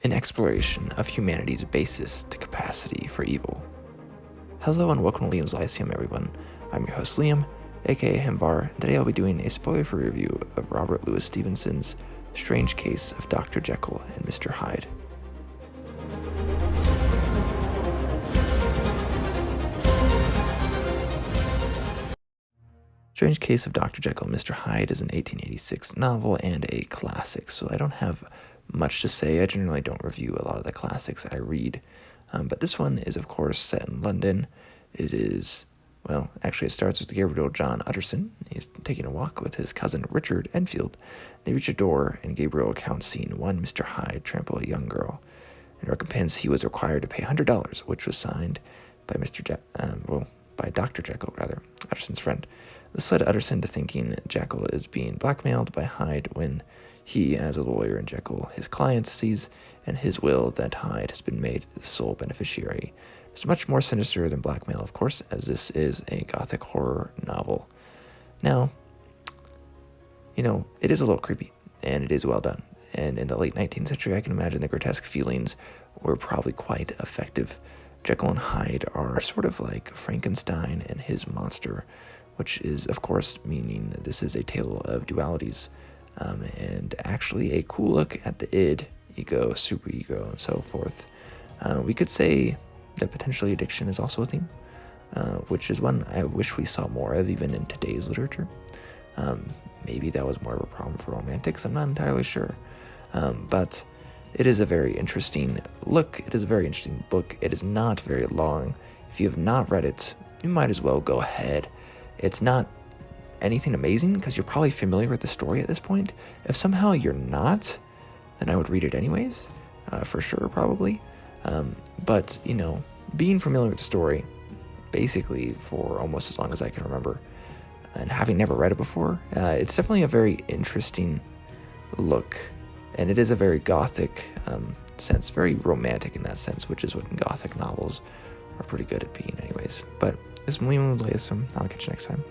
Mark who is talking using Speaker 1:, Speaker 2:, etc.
Speaker 1: an exploration of humanity's basis to capacity for evil. Hello and welcome to Liam's Lyceum, everyone. I'm your host Liam, aka Himvar, and today I'll be doing a spoiler-free review of Robert Louis Stevenson's Strange Case of Dr. Jekyll and Mr. Hyde. Strange Case of Dr. Jekyll and Mr. Hyde is an 1886 novel and a classic, so I don't have much to say. I generally don't review a lot of the classics I read, but this one is, of course, set in London. It is, well, actually it starts with Gabriel John Utterson. He's taking a walk with his cousin Richard Enfield. They reach a door, and Gabriel accounts seeing one Mr. Hyde trample a young girl. In recompense, he was required to pay $100, which was signed by by Dr. Jekyll, Utterson's friend. This led Utterson to thinking Jekyll is being blackmailed by Hyde when he, as a lawyer and Jekyll, his client, sees in his will that Hyde has been made the sole beneficiary. It's much more sinister than blackmail, of course, as this is a gothic horror novel. Now, it is a little creepy, and it is well done. And in the late 19th century, I can imagine the grotesque feelings were probably quite effective. Jekyll and Hyde are sort of like Frankenstein and his monster, which is, of course, meaning that this is a tale of dualities, and actually a cool look at the id, ego, superego, and so forth. We could say that potentially addiction is also a theme, which is one I wish we saw more of even in today's literature. Maybe that was more of a problem for romantics, I'm not entirely sure. But it is a very interesting look. It is a very interesting book. It is not very long. If you have not read it, you might as well go ahead. It's not anything amazing because you're probably familiar with the story at this point. If somehow you're not, then I would read it anyways, for sure, probably. But, being familiar with the story, basically for almost as long as I can remember, and having never read it before, it's definitely a very interesting look. And it is a very gothic sense, very romantic in that sense, which is what gothic novels are pretty good at being anyways. But this is Liam Lyceum. I'll catch you next time.